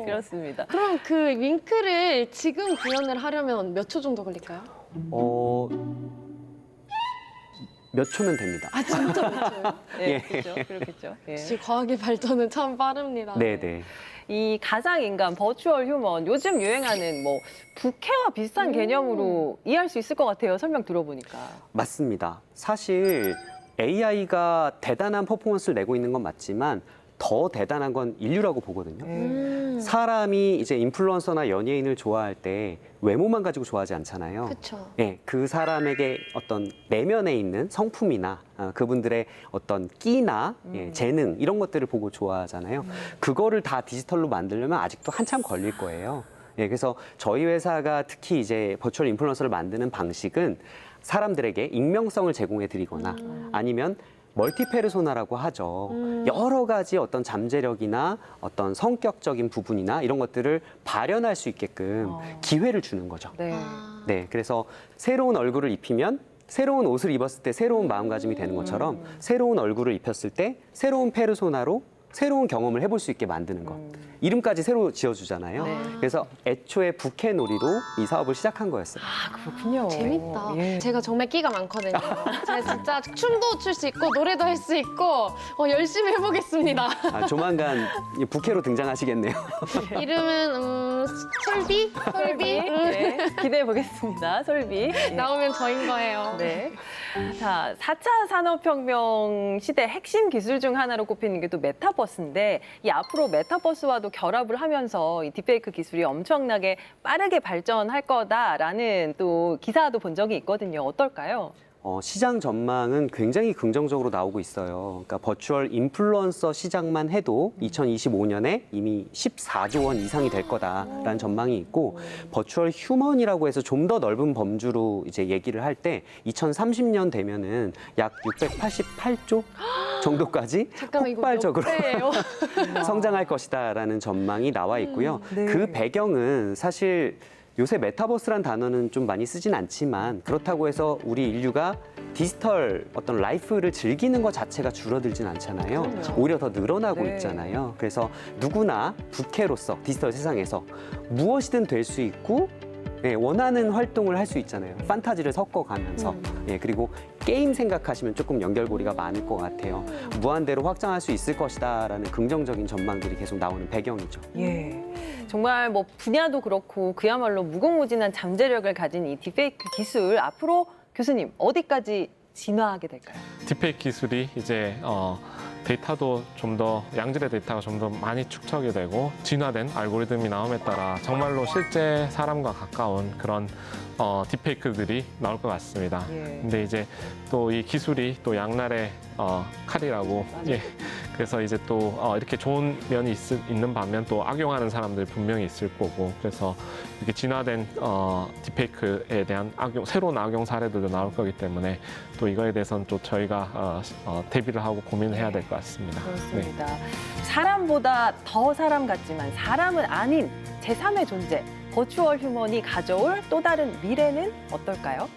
그렇습니다. 그럼 그 윙크를 지금 구현을 하려면 몇 초 정도 걸릴까요? 몇 초면 됩니다. 아, 진짜 몇 초요? 네, 예. 그렇죠. 그렇겠죠. 예. 역시 과학의 발전은 참 빠릅니다. 네네. 이 가상 인간, 버추얼 휴먼, 요즘 유행하는 뭐 부캐와 비슷한 개념으로 이해할 수 있을 것 같아요. 설명 들어보니까. 맞습니다. 사실 AI가 대단한 퍼포먼스를 내고 있는 건 맞지만 더 대단한 건 인류라고 보거든요. 음. 사람이 이제 인플루언서나 연예인을 좋아할 때 외모만 가지고 좋아하지 않잖아요. 그쵸. 예, 그 사람에게 어떤 내면에 있는 성품이나 그분들의 어떤 끼나 예, 재능 이런 것들을 보고 좋아하잖아요. 그거를 다 디지털로 만들려면 아직도 한참 걸릴 거예요. 예, 그래서 저희 회사가 특히 이제 버추얼 인플루언서를 만드는 방식은 사람들에게 익명성을 제공해 드리거나 아니면 멀티페르소나라고 하죠. 여러 가지 어떤 잠재력이나 어떤 성격적인 부분이나 이런 것들을 발현할 수 있게끔 기회를 주는 거죠. 네. 아. 네, 그래서 새로운 얼굴을 입히면 새로운 옷을 입었을 때 새로운 마음가짐이 되는 것처럼 새로운 얼굴을 입혔을 때 새로운 페르소나로 새로운 경험을 해볼 수 있게 만드는 것. 이름까지 새로 지어주잖아요. 네. 그래서 애초에 부캐놀이로 이 사업을 시작한 거였어요. 아, 그렇군요. 재밌다. 예. 제가 정말 끼가 많거든요. 제가 진짜 춤도 출 수 있고 노래도 할 수 있고 열심히 해보겠습니다. 조만간 이 부캐로 등장하시겠네요. 이름은 솔비? 솔비? 네, 기대해 보겠습니다. 솔비. 예. 나오면 저인 거예요. 네. 자, 4차 산업혁명 시대 핵심 기술 중 하나로 꼽히는 게 또 메타버스인데 이 앞으로 메타버스와도 결합을 하면서 이 딥페이크 기술이 엄청나게 빠르게 발전할 거다라는 또 기사도 본 적이 있거든요. 어떨까요? 시장 전망은 굉장히 긍정적으로 나오고 있어요. 그러니까 버추얼 인플루언서 시장만 해도 2025년에 이미 14조 원 이상이 될 거다라는 전망이 있고 버추얼 휴먼이라고 해서 좀 더 넓은 범주로 이제 얘기를 할 때 2030년 되면은 약 688조 정도까지 잠깐만 이거 폭발적으로 몇 배예요? 성장할 것이다라는 전망이 나와 있고요. 네. 그 배경은 사실 요새 메타버스란 단어는 좀 많이 쓰진 않지만 그렇다고 해서 우리 인류가 디지털 어떤 라이프를 즐기는 것 자체가 줄어들진 않잖아요. 그럼요. 오히려 더 늘어나고 네. 있잖아요. 그래서 누구나 부캐로서 디지털 세상에서 무엇이든 될 수 있고 예, 원하는 활동을 할 수 있잖아요. 판타지를 섞어가면서. 예, 그리고 게임 생각하시면 조금 연결고리가 많을 것 같아요. 무한대로 확장할 수 있을 것이다라는 긍정적인 전망들이 계속 나오는 배경이죠. 예. 정말 뭐 분야도 그렇고 그야말로 무궁무진한 잠재력을 가진 이 딥페이크 기술 앞으로 교수님 어디까지 진화하게 될까요? 딥페이크 기술이 이제 데이터도 좀 더 양질의 데이터가 좀 더 많이 축적이 되고 진화된 알고리즘이 나옴에 따라 정말로 실제 사람과 가까운 그런 딥페이크들이 나올 것 같습니다. 예. 근데 이제 또 이 기술이 또 양날의 칼이라고 예. 그래서 이제 또 이렇게 좋은 면이 있는 반면 또 악용하는 사람들이 분명히 있을 거고 그래서 이렇게 진화된 딥페이크에 대한 새로운 악용 사례들도 나올 거기 때문에 또 이거에 대해서는 또 저희가 대비를 하고 고민을 해야 될 것 같습니다. 그렇습니다. 사람보다 더 사람 같지만 사람은 아닌 제3의 존재, 버추얼 휴먼이 가져올 또 다른 미래는 어떨까요?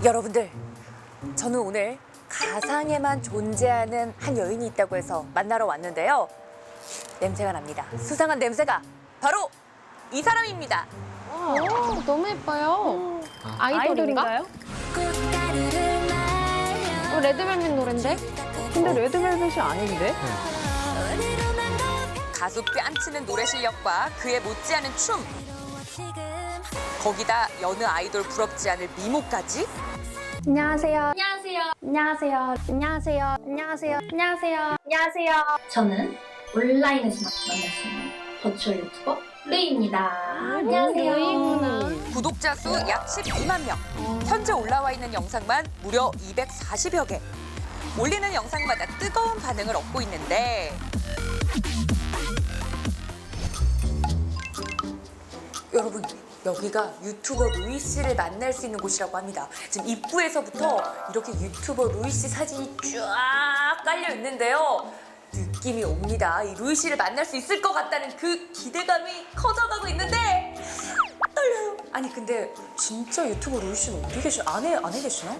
여러분들, 저는 오늘 가상에만 존재하는 한 여인이 있다고 해서 만나러 왔는데요. 냄새가 납니다. 수상한 냄새가 바로 이 사람입니다. 너무 예뻐요. 아이돌인가? 아이돌인가요? 레드벨벳 노랜데? 근데 레드벨벳이 아닌데? 가수 뺨치는 노래 실력과 그에 못지않은 춤. 거기다 여느 아이돌 부럽지 않을 미모까지. 안녕하세요. 안녕하세요. 안녕하세요. 안녕하세요. 안녕하세요. 안녕하세요. 안녕하세요. 저는 온라인에서 만날 수 있는 버추얼 유튜버 루이입니다. 안녕하세요. 루이구나. 구독자 수 약 12만 명. 현재 올라와 있는 영상만 무려 240여 개. 올리는 영상마다 뜨거운 반응을 얻고 있는데 여러분, 여기가 유튜버 루이 씨를 만날 수 있는 곳이라고 합니다. 지금 입구에서부터 이렇게 유튜버 루이 씨 사진이 쫙 깔려 있는데요. 느낌이 옵니다. 이 루이 씨를 만날 수 있을 것 같다는 그 기대감이 커져가고 있는데 떨려요. 아니 근데 진짜 유튜버 루이 씨는 어디 계시나? 안에 계시나?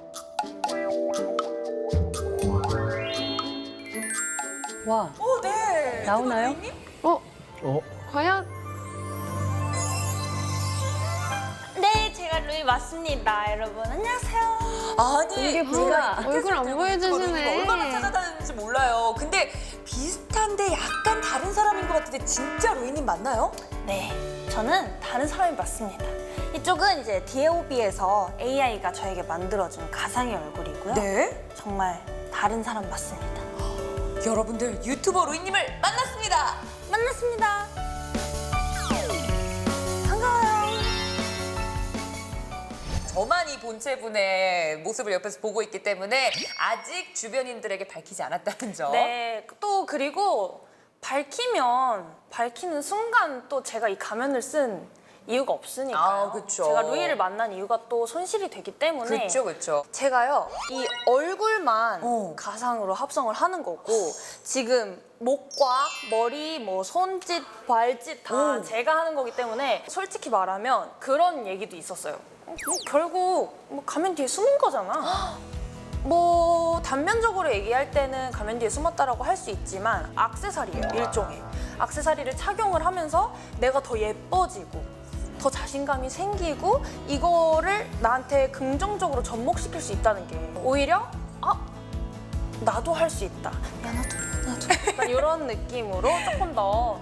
와, 네. 나오나요? 루이님? 과연? 네, 제가 루이 맞습니다. 여러분, 안녕하세요. 아니 이게 뭐야? 제가 얼굴 안 보여주시네. 얼마나 찾아다녔는지 몰라요. 근데 비슷한데 약간 다른 사람인 것 같은데 진짜 루이님 맞나요? 네, 저는 다른 사람이 맞습니다. 이 이쪽은 이제 DAOB에서 AI가 저에게 만들어준 가상의 얼굴이고요. 네. 정말 다른 사람 맞습니다. 여러분들 유튜버 루이님을 만났습니다. 만났습니다. 반가워요. 저만 이 본체분의 모습을 옆에서 보고 있기 때문에 아직 주변인들에게 밝히지 않았다는 점. 네, 또 그리고 밝히는 순간 또 제가 이 가면을 쓴 이유가 없으니까요. 아, 그쵸. 제가 루이를 만난 이유가 또 손실이 되기 때문에 그렇죠, 그렇죠. 제가요 이 얼굴만 어. 가상으로 합성을 하는 거고 지금 목과 머리, 뭐 손짓, 발짓 다 오. 제가 하는 거기 때문에 솔직히 말하면 그런 얘기도 있었어요. 결국 뭐 가면 뒤에 숨은 거잖아. 뭐 단면적으로 얘기할 때는 가면 뒤에 숨었다라고 할 수 있지만 액세서리예요, 일종의. 액세서리를 착용을 하면서 내가 더 예뻐지고 더 자신감이 생기고 이거를 나한테 긍정적으로 접목시킬 수 있다는 게 오히려 나도 할 수 있다. 야 나도 약간 이런 느낌으로 조금 더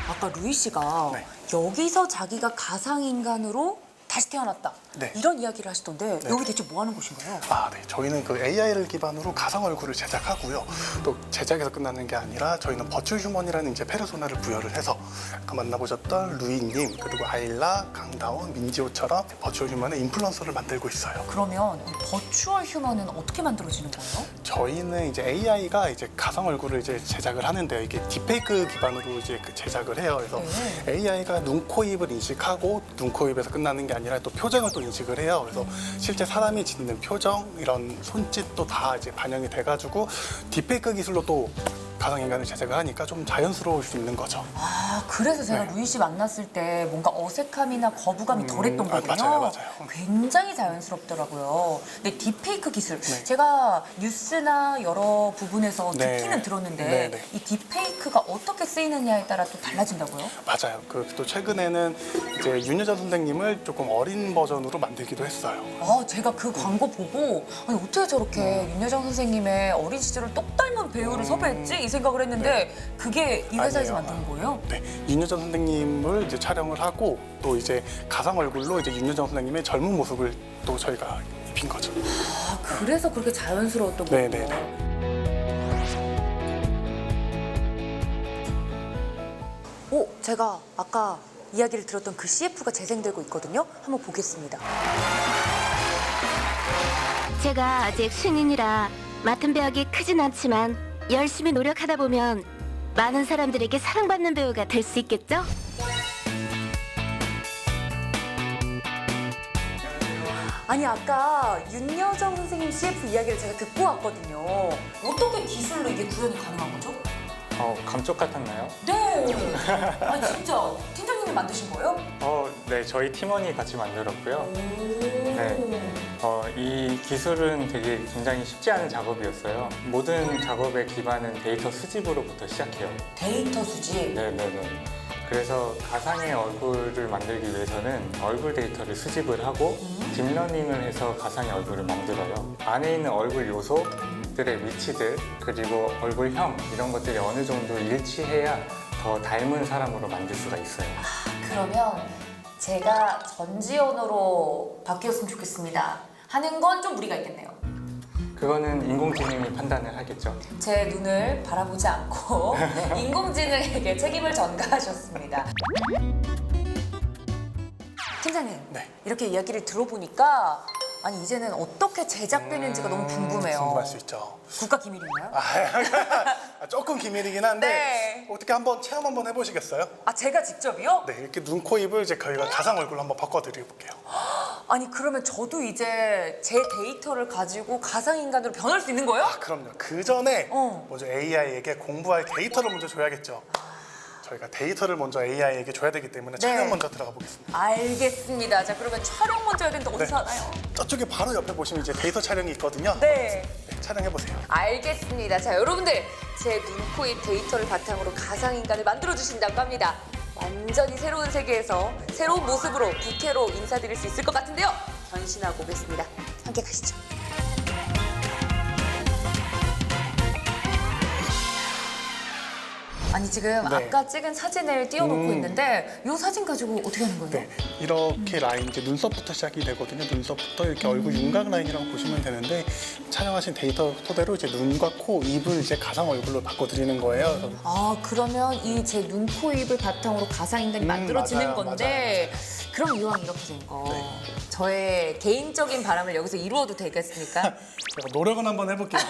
아까 루이 씨가 네. 여기서 자기가 가상인간으로 다시 태어났다. 네. 이런 이야기를 하시던데 네. 여기 대체 뭐 하는 곳인가요? 네. 저희는 그 AI를 기반으로 가상 얼굴을 제작하고요. 또 제작에서 끝나는 게 아니라 저희는 버추얼 휴먼이라는 이제 페르소나를 부여를 해서 아까 만나보셨던 루이님, 그리고 아일라, 강다운, 민지호처럼 버추얼 휴먼의 인플루언서를 만들고 있어요. 그러면 이 버추얼 휴먼은 어떻게 만들어지는 거예요? 저희는 이제 AI가 이제 가상 얼굴을 이제 제작을 하는데요. 이게 딥페이크 기반으로 이제 그 제작을 해요. 그래서 AI가 눈, 코, 입을 인식하고 눈, 코, 입에서 끝나는 게 아니라 또 표정을 또 인식을 해요. 그래서 실제 사람이 짓는 표정, 이런 손짓도 다 이제 반영이 돼가지고 딥페이크 기술로 또 가상인간을 제작을 하니까 좀 자연스러울 수 있는 거죠. 아, 그래서 제가 루이 씨 만났을 때 뭔가 어색함이나 거부감이 덜했던 거군요. 맞아요. 굉장히 자연스럽더라고요. 근데 딥페이크 기술, 네. 제가 뉴스나 여러 부분에서 네. 듣기는 들었는데 네, 네. 이 딥페이크가 어떻게 쓰이느냐에 따라 또 달라진다고요? 맞아요. 그 또 최근에는 이제 윤여정 선생님을 조금 어린 버전으로 만들기도 했어요. 아, 제가 그 광고 보고 아니 어떻게 저렇게 윤여정 선생님의 어린 시절을 똑 닮은 배우를 섭외했지? 이 생각을 했는데 그게 이 회사에서 아니에요. 만드는 거예요? 네, 윤여정 선생님을 이제 촬영을 하고 또 이제 가상 얼굴로 이제 윤여정 선생님의 젊은 모습을 또 저희가 입힌 거죠. 아, 그래서 그렇게 자연스러웠던 거예요. 네네네. 제가 아까 이야기를 들었던 그 CF가 재생되고 있거든요. 한번 보겠습니다. 제가 아직 신인이라 맡은 배역이 크진 않지만 열심히 노력하다 보면 많은 사람들에게 사랑받는 배우가 될 수 있겠죠? 아니 아까 윤여정 선생님 CF 이야기를 제가 듣고 왔거든요. 어떻게 기술로 이게 구현이 가능한 거죠? 감쪽 같았나요? 네. 아니 진짜 팀장님이 만드신 거예요? 네, 저희 팀원이 같이 만들었고요. 네, 이 기술은 되게 굉장히 쉽지 않은 작업이었어요. 모든 작업의 기반은 데이터 수집으로부터 시작해요. 데이터 수집? 네네네. 그래서 가상의 얼굴을 만들기 위해서는 얼굴 데이터를 수집을 하고 딥러닝을 해서 가상의 얼굴을 만들어요. 안에 있는 얼굴 요소들의 위치들 그리고 얼굴형 이런 것들이 어느 정도 일치해야 더 닮은 사람으로 만들 수가 있어요. 그러면 제가 전지현으로 바뀌었으면 좋겠습니다 하는 건 좀 무리가 있겠네요. 그거는 인공지능이 판단을 하겠죠. 제 눈을 바라보지 않고 인공지능에게 책임을 전가하셨습니다. 팀장님, 네. 이렇게 이야기를 들어보니까 아니 이제는 어떻게 제작되는지가 너무 궁금해요. 궁금할 수 있죠. 국가 기밀인가요? 조금 기밀이긴 한데 네. 어떻게 한번 체험 한번 해보시겠어요? 아, 제가 직접이요? 네, 이렇게 눈, 코, 입을 이제 저희가 가상 얼굴로 한번 바꿔드려볼게요. 아니 그러면 저도 이제 제 데이터를 가지고 가상인간으로 변할 수 있는 거예요? 그럼요. 그 전에 어. 먼저 AI에게 공부할 데이터를 먼저 줘야겠죠. 저희가 데이터를 먼저 AI에게 줘야 되기 때문에 네. 촬영 먼저 들어가 보겠습니다. 알겠습니다. 자, 그러면 촬영 먼저 해야 되는데 어디서 네. 하나요? 저쪽에 바로 옆에 보시면 이제 데이터 촬영이 있거든요. 네. 네, 촬영해보세요. 알겠습니다. 자, 여러분들 제 눈, 코, 입 데이터를 바탕으로 가상인간을 만들어주신다고 합니다. 완전히 새로운 세계에서 새로운 모습으로 부캐로 인사드릴 수 있을 것 같은데요. 변신하고 오겠습니다. 함께 가시죠. 아니 지금 네. 아까 찍은 사진을 띄워놓고 있는데 이 사진 가지고 어떻게 하는 거예요? 네, 이렇게 라인 이제 눈썹부터 시작이 되거든요. 눈썹부터 이렇게 얼굴 윤곽 라인이라고 보시면 되는데 촬영하신 데이터 토대로 이제 눈과 코, 입을 이제 가상 얼굴로 바꿔드리는 거예요. 그래서 아 그러면 이 제 눈, 코, 입을 바탕으로 가상인간이 만들어지는 맞아요, 건데 그럼 이왕 이렇게 된 거 저의 개인적인 바람을 여기서 이루어도 되겠습니까? 제가 노력은 한번 해볼게요.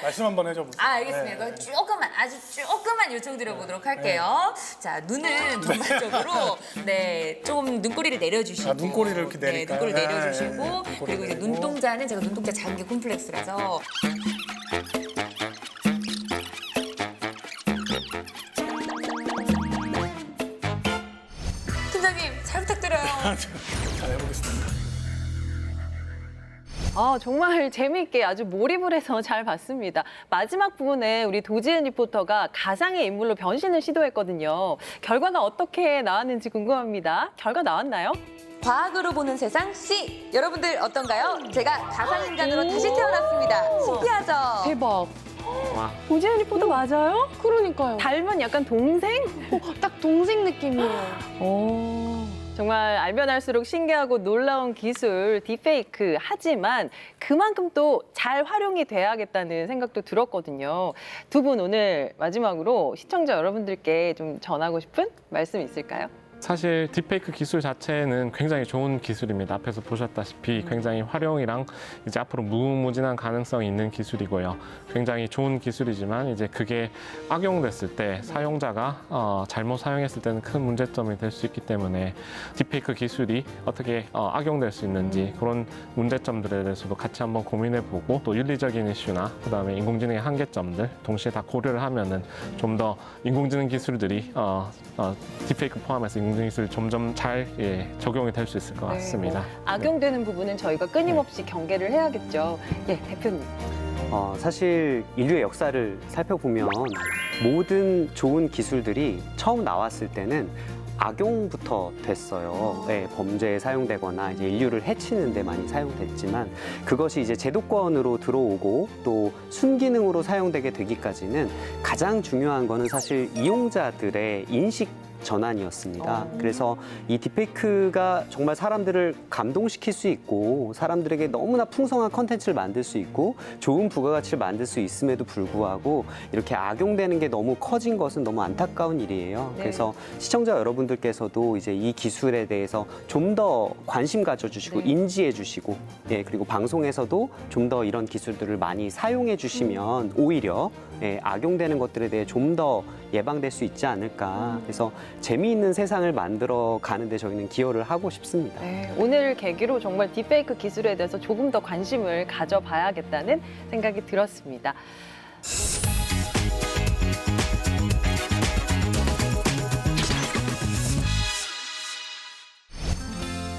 말씀 한번 해줘 보세요. 아 알겠습니다. 그럼 조금만 아주 조금만 요청드려보도록 할게요. 자 눈은 전반적으로 네 좀 눈꼬리를 내려주시고 눈꼬리를 이렇게 네, 내릴까요? 눈꼬리를 내려주시고 눈꼬리 그리고 이제 내리고. 눈동자는 제가 눈동자 작은 게 콤플렉스라서 팀장님 잘 부탁드려요. 잘 해보겠습니다. 정말 재미있게 아주 몰입을 해서 잘 봤습니다. 마지막 부분에 우리 도지은 리포터가 가상의 인물로 변신을 시도했거든요. 결과가 어떻게 나왔는지 궁금합니다. 결과 나왔나요? 과학으로 보는 세상 C 여러분들 어떤가요? 제가 가상인간으로 다시 태어났습니다. 신기하죠? 대박. 와. 도지은 리포터 맞아요? 그러니까요. 닮은 약간 동생? 딱 동생 느낌이에요. 정말 알면 알수록 신기하고 놀라운 기술 딥페이크 하지만 그만큼 또 잘 활용이 돼야겠다는 생각도 들었거든요. 두 분 오늘 마지막으로 시청자 여러분들께 좀 전하고 싶은 말씀 있을까요? 사실 딥페이크 기술 자체는 굉장히 좋은 기술입니다. 앞에서 보셨다시피 굉장히 활용이랑 이제 앞으로 무궁무진한 가능성이 있는 기술이고요. 굉장히 좋은 기술이지만 이제 그게 악용됐을 때 사용자가 잘못 사용했을 때는 큰 문제점이 될 수 있기 때문에 딥페이크 기술이 어떻게 악용될 수 있는지 그런 문제점들에 대해서도 같이 한번 고민해보고 또 윤리적인 이슈나 그다음에 인공지능의 한계점들 동시에 다 고려를 하면은 좀 더 인공지능 기술들이 딥페이크 포함해서 인공지능 기술이 점점 잘 적용이 될 수 있을 것 같습니다. 악용되는 부분은 저희가 끊임없이 경계를 해야겠죠. 예, 대표님. 사실 인류의 역사를 살펴보면 모든 좋은 기술들이 처음 나왔을 때는 악용부터 됐어요. 네, 범죄에 사용되거나 이제 인류를 해치는 데 많이 사용됐지만 그것이 이제 제도권으로 들어오고 또 순기능으로 사용되게 되기까지는 가장 중요한 거는 사실 이용자들의 인식 전환이었습니다. 그래서 이 딥페이크가 정말 사람들을 감동시킬 수 있고 사람들에게 너무나 풍성한 컨텐츠를 만들 수 있고 좋은 부가가치를 만들 수 있음에도 불구하고 이렇게 악용되는 게 너무 커진 것은 너무 안타까운 일이에요. 네. 그래서 시청자 여러분들께서도 이제 이 기술에 대해서 좀 더 관심 가져주시고 네. 인지해 주시고 그리고 방송에서도 좀 더 이런 기술들을 많이 사용해 주시면 오히려 악용되는 것들에 대해 좀 더 예방될 수 있지 않을까. 그래서 재미있는 세상을 만들어 가는데 저희는 기여를 하고 싶습니다. 네, 오늘을 계기로 정말 딥페이크 기술에 대해서 조금 더 관심을 가져봐야겠다는 생각이 들었습니다.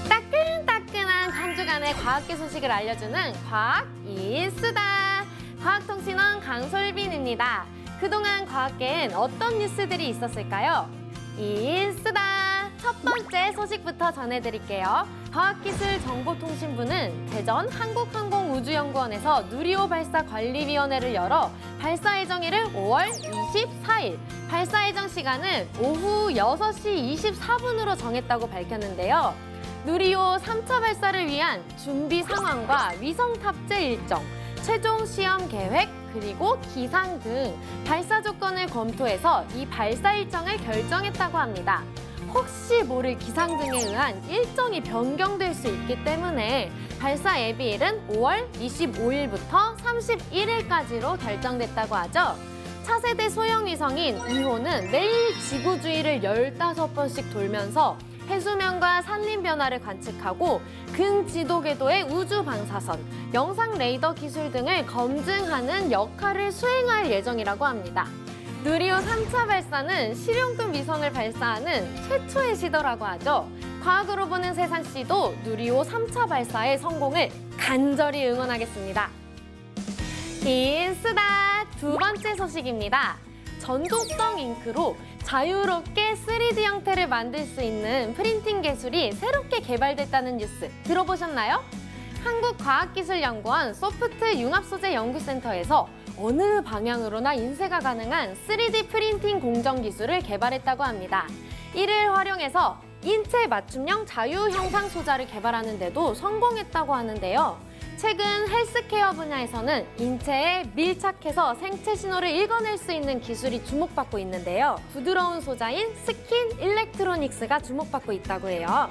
따끈따끈한 한 주간의 과학계 소식을 알려주는 과학 이수다. 과학통신원 강솔빈입니다. 그동안 과학계엔 어떤 뉴스들이 있었을까요? 이수다. 첫 번째 소식부터 전해드릴게요. 과학기술정보통신부는 대전 한국항공우주연구원에서 누리호 발사관리위원회를 열어 발사 예정일을 5월 24일, 발사 예정 시간은 오후 6시 24분으로 정했다고 밝혔는데요. 누리호 3차 발사를 위한 준비 상황과 위성 탑재 일정, 최종 시험 계획, 그리고 기상 등 발사 조건을 검토해서 이 발사 일정을 결정했다고 합니다. 혹시 모를 기상 등에 의한 일정이 변경될 수 있기 때문에 발사 예비일은 5월 25일부터 31일까지로 결정됐다고 하죠. 차세대 소형 위성인 2호는 매일 지구 주위를 15번씩 돌면서 해수면과 산림 변화를 관측하고 근지도 궤도의 우주 방사선, 영상 레이더 기술 등을 검증하는 역할을 수행할 예정이라고 합니다. 누리호 3차 발사는 실용급 위성을 발사하는 최초의 시도라고 하죠. 과학으로 보는 세상 씨도 누리호 3차 발사의 성공을 간절히 응원하겠습니다. 인스다 두 번째 소식입니다. 전독성 잉크로 자유롭게 3D 형태를 만들 수 있는 프린팅 기술이 새롭게 개발됐다는 뉴스 들어보셨나요? 한국과학기술연구원 소프트 융합소재 연구센터에서 어느 방향으로나 인쇄가 가능한 3D 프린팅 공정 기술을 개발했다고 합니다. 이를 활용해서 인체 맞춤형 자유 형상 소자를 개발하는 데도 성공했다고 하는데요. 최근 헬스케어 분야에서는 인체에 밀착해서 생체 신호를 읽어낼 수 있는 기술이 주목받고 있는데요. 부드러운 소자인 스킨 일렉트로닉스가 주목받고 있다고 해요.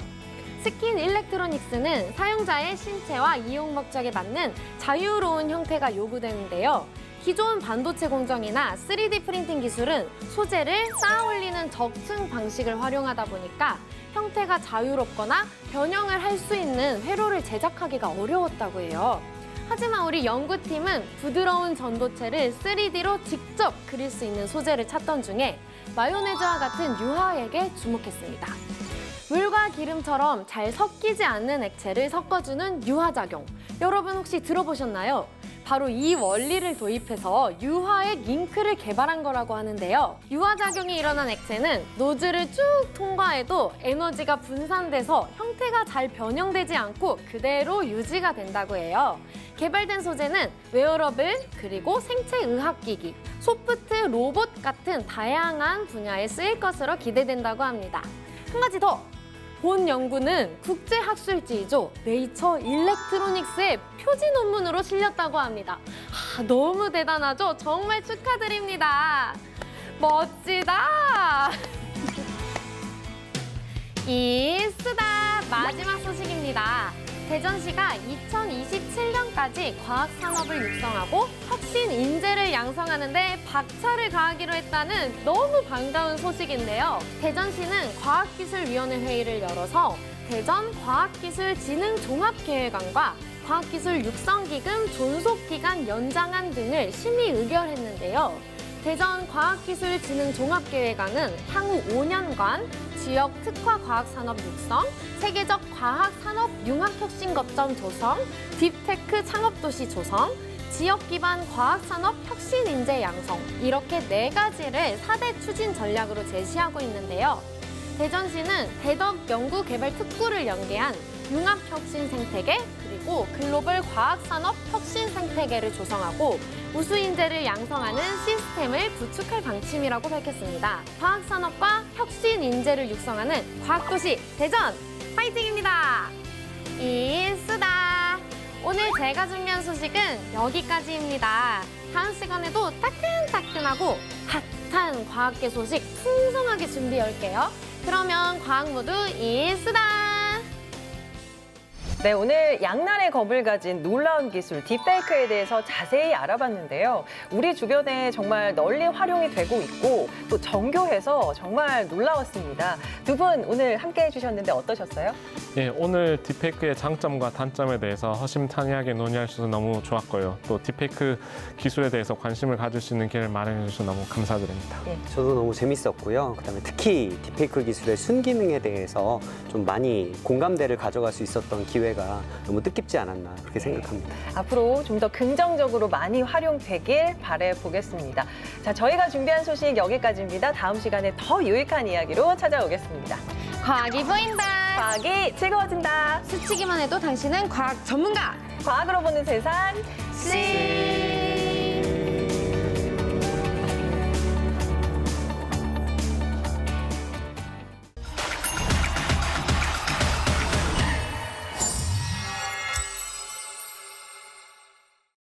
스킨 일렉트로닉스는 사용자의 신체와 이용 목적에 맞는 자유로운 형태가 요구되는데요. 기존 반도체 공정이나 3D 프린팅 기술은 소재를 쌓아 올리는 적층 방식을 활용하다 보니까 형태가 자유롭거나 변형을 할 수 있는 회로를 제작하기가 어려웠다고 해요. 하지만 우리 연구팀은 부드러운 전도체를 3D로 직접 그릴 수 있는 소재를 찾던 중에 마요네즈와 같은 유화액에 주목했습니다. 물과 기름처럼 잘 섞이지 않는 액체를 섞어주는 유화작용. 여러분 혹시 들어보셨나요? 바로 이 원리를 도입해서 유화액 잉크를 개발한 거라고 하는데요. 유화작용이 일어난 액체는 노즐을 쭉 통과해도 에너지가 분산돼서 형태가 잘 변형되지 않고 그대로 유지가 된다고 해요. 개발된 소재는 웨어러블, 그리고 생체의학기기, 소프트 로봇 같은 다양한 분야에 쓰일 것으로 기대된다고 합니다. 한 가지 더! 본 연구는 국제학술지이죠. 네이처 일렉트로닉스의 표지 논문으로 실렸다고 합니다. 너무 대단하죠? 정말 축하드립니다. 멋지다! 이쓰다 마지막 소식입니다. 대전시가 2027년까지 과학산업을 육성하고 혁신 인재를 양성하는 데 박차를 가하기로 했다는 너무 반가운 소식인데요. 대전시는 과학기술위원회 회의를 열어서 대전과학기술진흥종합계획안과 과학기술육성기금 존속기간 연장안 등을 심의 의결했는데요. 대전과학기술진흥종합계획안은 향후 5년간 지역 특화 과학산업 육성, 세계적 과학산업 융합혁신거점 조성, 딥테크 창업도시 조성, 지역 기반 과학산업 혁신 인재 양성, 이렇게 4가지를 4대 추진 전략으로 제시하고 있는데요. 대전시는 대덕 연구개발 특구를 연계한 융합혁신 생태계, 그리고 글로벌 과학산업 혁신 생태계를 조성하고 우수 인재를 양성하는 시스템을 구축할 방침이라고 밝혔습니다. 과학산업과 혁신 인재를 육성하는 과학도시 대전 파이팅입니다. 이쓰다. 오늘 제가 준비한 소식은 여기까지입니다. 다음 시간에도 따끈따끈하고 핫한 과학계 소식 풍성하게 준비해올게요. 그러면 과학 모두 이쓰다. 네, 오늘 양날의 검을 가진 놀라운 기술 딥페이크에 대해서 자세히 알아봤는데요. 우리 주변에 정말 널리 활용이 되고 있고 또 정교해서 정말 놀라웠습니다. 두 분 오늘 함께 해주셨는데 어떠셨어요? 예, 오늘 딥페이크의 장점과 단점에 대해서 허심탄회하게 논의할 수 있어서 너무 좋았고요. 또 딥페이크 기술에 대해서 관심을 가질 수 있는 기회를 마련해 주셔서 너무 감사드립니다. 저도 너무 재밌었고요. 그다음에 특히 딥페이크 기술의 순기능에 대해서 좀 많이 공감대를 가져갈 수 있었던 기회가 너무 뜻깊지 않았나 그렇게 생각합니다. 앞으로 좀 더 긍정적으로 많이 활용되길 바라보겠습니다. 자, 저희가 준비한 소식 여기까지입니다. 다음 시간에 더 유익한 이야기로 찾아오겠습니다. 과학이 보인다. 과학이 즐거워진다. 스치기만 해도 당신은 과학 전문가. 과학으로 보는 세상.